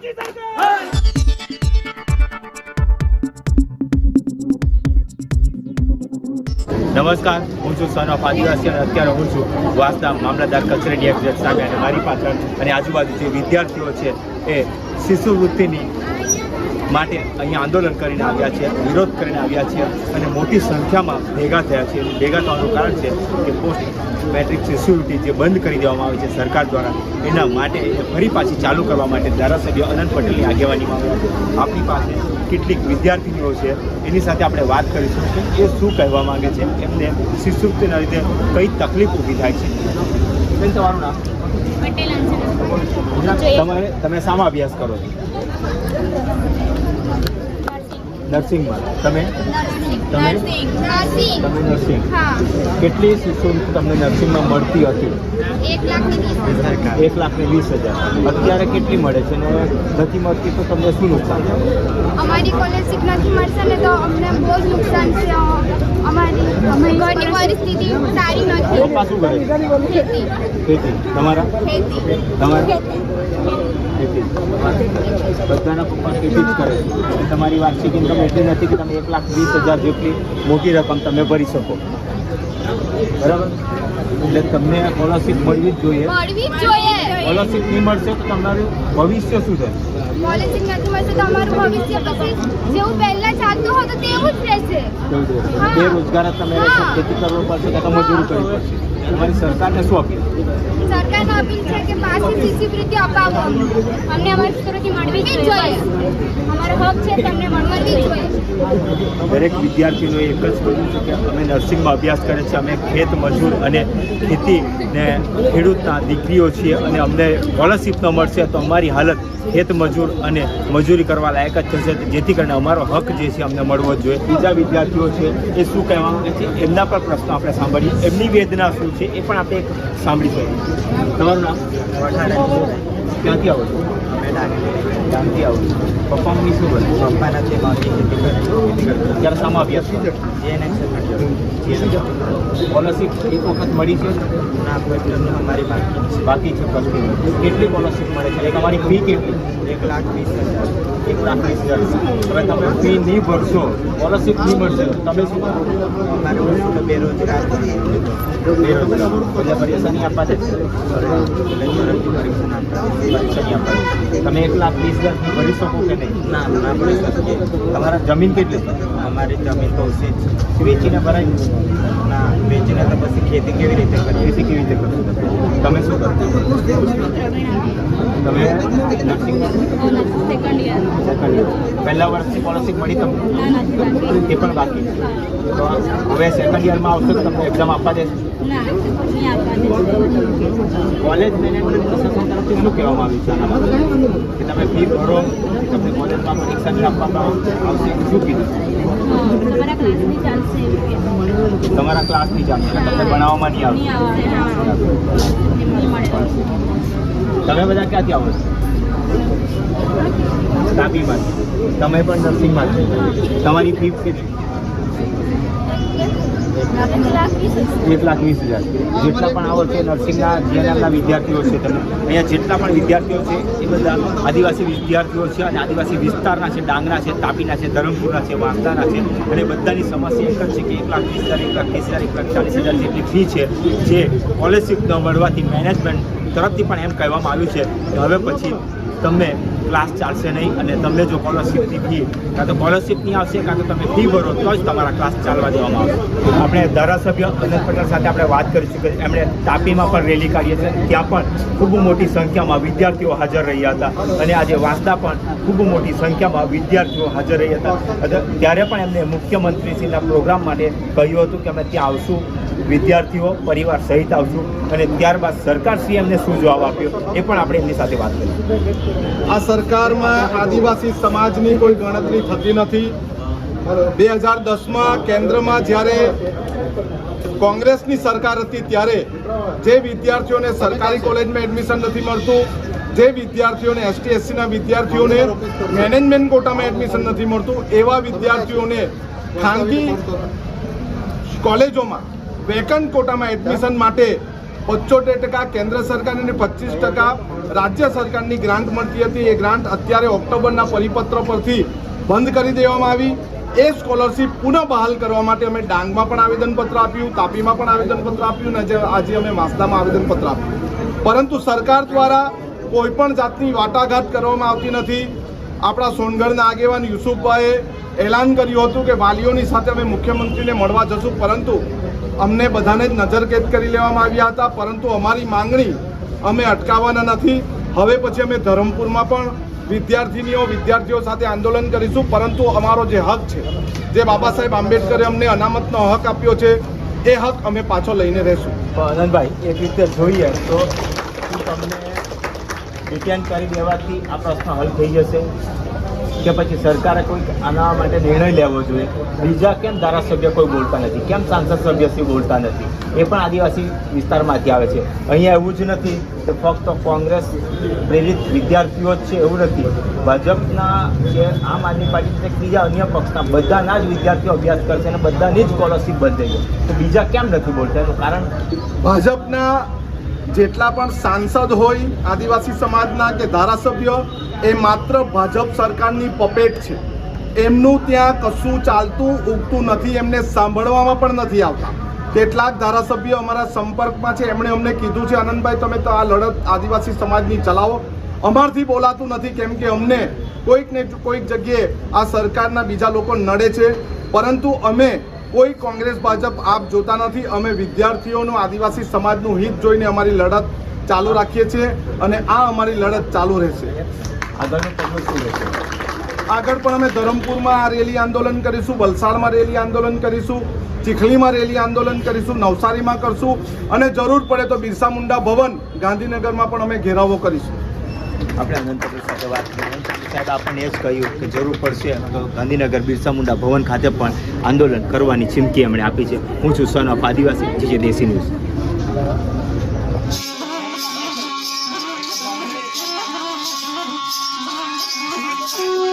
નમસ્કાર, હું છું સન ઓફ આદિવાસી અને અત્યારે હું છું વાસદા મામલતદાર કચેરી એક્ઝેક્ટ સામે અને મારી પાછળ અને આજુબાજુ જે વિદ્યાર્થીઓ છે એ શિષ્યવૃત્તિની માટે અહીંયા આંદોલન કરીને આવ્યા છે, વિરોધ કરીને આવ્યા છે અને મોટી સંખ્યામાં ભેગા થયા છે. ભેગા થવાનું કારણ છે કે પોસ્ટ મેટ્રિક શિષ્યવૃત્તિ જે બંધ કરી દેવામાં આવી છે સરકાર દ્વારા, એના માટે ફરી પાછી ચાલુ કરવા માટે ધારાસભ્ય અનંત પટેલની આગેવાનીમાં આપણી પાસે કેટલીક વિદ્યાર્થીનીઓ છે, એની સાથે આપણે વાત કરીશું કે એ શું કહેવા માગે છે, એમને શિષ્યવૃત્તિના લીધે કઈ તકલીફ ઊભી થાય છે. બેન, તમારું નામ? તમે શામાં અભ્યાસ કરો છો? નર્સિંગમાં. તમે નર્સિંગ. કેટલી શિષ્યવૃત્તિ તમને નર્સિંગમાં મળતી હતી? 1,20,000. અત્યારે કેટલી મળે છે ને નથી મળતી તો તમને શું નુકસાન થાય? અમારી સ્કોલરશીપ નથી મળશે ને તો અમને બહુ જ નુકસાન છે. અમારી ઘરની પરિસ્થિતિ સારી નથી. પપ્પા શું કરે? ખેતી. તમારા? ખેતી. બધાના પપ્પા ખેતી જ કરે છે. તમારી વાર્ષિક ઇન્કમ એટલી નથી કે તમે 1,20,000 જેટલી મોટી રકમ તમે ભરી શકો, બરાબર? એટલે તમને સ્કોલરશીપ મળવી જ જોઈએ. સ્કોલરશીપ નહીં મળશે તો તમારું ભવિષ્ય શું થશે? સ્કોલરશીપ નથી મળશે તો અમારું ભવિષ્ય પછી જેવું પહેલા ચાલતું હતું તેવું જ રહેશે. બેરોજગાર તમે ખેતી કરવું પડશે કે મજૂરી કરવી પડશે. તમારી સરકારને શું અપીલ? સરકારને અપીલ છે કે પાછી શિષ્યવૃત્તિ અપાવો. અમને અમારી શિષ્યવૃત્તિ મળવી જ જોઈએ. અમારો હક છે તમને મળવી જ જોઈએ. દરેક વિદ્યાર્થીઓએ એક જ કહ્યું છે કે અમે નર્સિંગમાં અભ્યાસ કરે છે, અમે ખેત મજૂર અને ખેતી ને ખેડૂતના દીકરીઓ છીએ અને અમને સ્કોલરશીપ ન મળશે તો અમારી હાલત ખેત મજૂર અને મજૂરી કરવા લાયક જ થશે, જેથી કરીને અમારો હક જે છે અમને મળવો જ જોઈએ. બીજા વિદ્યાર્થીઓ છે એ શું કહેવા માંગે છે એમના પર પ્રશ્નો આપણે સાંભળીએ, એમની વેદના શું છે એ પણ આપણે સાંભળી શકીએ. તમારું નામ? ક્યાંથી આવો છો? ક્યાંથી આવો છો? પપ્પાની શું કરે? પપ્પાના છે ત્યારે શામાં અભ્યાસ કરો? સ્કોલરશીપ એક વખત મળી છે? અમારી બાકી છે. કેટલી સ્કોલરશીપ મળે છે? તમારી ફી કેટલી? 1,20,000. હવે તમે ફી નહીં ભરશો, સ્કોલરશીપ નહીં મળશે, તમે શું કરો? બેરોજગાર એટલે પરીક્ષા નહીં આપવા દે. તમે 1,20,000 ભરી શકો કે નહીં? ના ભરી શકો. તમારા જમીન કેટલી? અમારી જમીન તો ઓછી જ. વેચીને ભરાય? ના, વેચીને તો પછી ખેતી કેવી રીતે કરશો? તમે શું કરો? તમે નર્સિંગ સેકન્ડ યર. પહેલા વર્ષની સ્કોલરશીપ મળી તમને? એ પણ બાકી. તો હવે સેકન્ડ યરમાં આવશો તો તમને એક્ઝામ આપવા દેશે? કોલેજ મેનેજમેન્ટ તરફથી શું કહેવામાં આવ્યું છે આના માટે કે તમે ફી ભરો, તમને કોલેજમાં પરીક્ષા નહીં આપવામાં આવશે? શું કીધું? તમારા ક્લાસની ચાલશે, તમને ભણાવવામાં નહીં આવશે. તમે બધા ક્યાંથી આવો છો? તાપીમાં. તમે પણ નર્સિંગમાં છો. તમારી ફી કેટલી? 1,20,000. જેટલા પણ આવો છે નર્સિંગના જીએનએમના વિદ્યાર્થીઓ છે, તમે અહીંયા જેટલા પણ વિદ્યાર્થીઓ છે એ બધા આદિવાસી વિદ્યાર્થીઓ છે અને આદિવાસી વિસ્તારના છે, ડાંગના છે, તાપીના છે, ધરમપુરના છે, વાંસદાના છે અને બધાની સમસ્યા એક જ છે કે 1,20,000, 1,30,000, 1,40,000 જેટલી ફી છે, જે સ્કોલરશીપ ન મળવાથી મેનેજમેન્ટ તરફથી પણ એમ કહેવામાં આવ્યું છે કે હવે પછી તમને ક્લાસ ચાલશે નહીં અને તમને જો સ્કોલરશીપની ફી કાં તો સ્કોલરશીપ નહીં આવશે કાં તો તમે ફી ભરો તો જ તમારા ક્લાસ ચાલવા દેવામાં આવશે. આપણે ધારાસભ્ય અનંત પટેલ સાથે આપણે વાત કરીશું કે એમણે તાપીમાં પણ રેલી કાઢી છે, ત્યાં પણ ખૂબ મોટી સંખ્યામાં વિદ્યાર્થીઓ હાજર રહ્યા હતા અને આજે વાંસદા પણ ખૂબ મોટી સંખ્યામાં વિદ્યાર્થીઓ હાજર રહ્યા હતા. ત્યારે પણ એમને મુખ્યમંત્રીશ્રીના પ્રોગ્રામ માટે કહ્યું હતું કે અમે ત્યાં આવશું, વિદ્યાર્થીઓ પરિવાર સહિત આવશું અને ત્યારબાદ સરકારશ્રીએ એમને શું જવાબ આપ્યો એ પણ આપણે એમની સાથે વાત કરી. આ સરકારમાં આદિવાસી સમાજની કોઈ ગણતરી થતી નથી. 2010માં કેન્દ્રમાં જ્યારે કોંગ્રેસની સરકાર હતી ત્યારે જે વિદ્યાર્થીઓને સરકારી કોલેજમાં એડમિશન નથી મળતું, જે વિદ્યાર્થીઓને ST/SCના વિદ્યાર્થીઓને મેનેજમેન્ટ કોટામાં એડમિશન નથી મળતું, એવા વિદ્યાર્થીઓને ખાનગી કોલેજોમાં વેકન્ટ કોટામાં એડમિશન માટે 75% કેન્દ્ર સરકાર અને 25% રાજ્ય સરકારની ગ્રાન્ટ મળતી હતી, એ ગ્રાન્ટ અત્યારે ઓક્ટોબરના પરિપત્ર પરથી બંધ કરી દેવામાં આવી. એ સ્કોલરશીપ પુનઃ બહાલ કરવા માટે અમે ડાંગમાં પણ આવેદનપત્ર આપ્યું, તાપીમાં પણ આવેદનપત્ર આપ્યું અને આજે અમે વાંસદામાં આવેદનપત્ર આપ્યું. પરંતુ સરકાર દ્વારા કોઈ પણ જાતની વાટાઘાટ કરવામાં આવતી નથી. આપણા સોનગઢના આગેવાન યુસુફભાઈએ એલાન કર્યું હતું કે વાલીઓની સાથે અમે મુખ્યમંત્રીને મળવા જશું, પરંતુ અમને બધાને જ નજરકેદ કરી લેવામાં આવ્યા હતા. પરંતુ અમારી માંગણી અમે અટકાવવાના નથી. હવે પછી અમે ધરમપુરમાં પણ વિદ્યાર્થીઓ સાથે આંદોલન કરીશું, પરંતુ અમારો જે હક છે, જે બાબા સાહેબ આંબેડકરે અમને અનામતનો હક આપ્યો છે, એ હક અમે પાછો લઈને રહેશું. આનંદભાઈ, એક રીતે જોઈએ તો તમને ડિટેન કરી દેવાથી આ પ્રશ્ન હલ થઈ જશે કે પછી સરકારે કોઈ આના માટે નિર્ણય લેવો જોઈએ? બીજા કેમ ધારાસભ્ય કોઈ બોલતા નથી, કેમ સાંસદ સભ્યશ્રી બોલતા નથી? એ પણ આદિવાસી વિસ્તારમાંથી આવે છે. અહીંયા એવું જ નથી કે ફક્ત કોંગ્રેસ પ્રેરિત વિદ્યાર્થીઓ જ છે, એવું નથી. ભાજપના જે આમ આદમી પાર્ટી છે, બીજા અન્ય પક્ષના બધાના જ વિદ્યાર્થીઓ અભ્યાસ કરશે અને બધાની જ સ્કોલરશીપ બંધ થઈ ગઈ. તો બીજા કેમ નથી બોલતા? એનું કારણ ભાજપના જેટલા પણ સાંસદ હોય આદિવાસી સમાજના કે ધારાસભ્ય, એ માત્ર ભાજપ સરકારની પપેટ છે. એમનું ત્યાં કશું ચાલતું ઉગતું નથી, એમને સાંભળવામાં પણ નથી આવતા. કેટલાક ધારાસભ્યો અમારા સંપર્કમાં છે, એમણે અમને કીધું છે, આનંદભાઈ તમે તો આ લડત આદિવાસી સમાજની ચલાવો, અમારથી બોલાતું નથી, કેમ કે અમને કોઈક ને કોઈક જગ્યાએ આ સરકારના બીજા લોકો નડે છે. પરંતુ અમે કોઈ કોંગ્રેસ ભાજપ આપ જોતા નથી. અમે વિદ્યાર્થીઓનું, આદિવાસી સમાજનું હિત જોઈને અમારી લડત ચાલુ રાખીએ છીએ અને આ અમારી લડત ચાલુ રહેશે. આગળનું પગલું શું રહેશે? આગળ પણ અમે ધરમપુરમાં રેલી આંદોલન કરીશું, વલસાડમાં રેલી આંદોલન કરીશું, ચીખલીમાં રેલી આંદોલન કરીશું, નવસારીમાં કરશું અને જરૂર પડે તો બિરસા મુંડા ભવન ગાંધીનગરમાં પણ અમે ઘેરાવો કરીશું. આપણે અનંત પટેલ સાથે વાત કરી. સાહેબ, આપણને એ જ કહ્યું કે જરૂર પડશે તો ગાંધીનગર બિરસા મુંડા ભવન ખાતે પણ આંદોલન કરવાની ચીમકી એમણે આપી છે. હું છું સન ઓફ આદિવાસી, જે દેશી ન્યૂઝ. Thank you.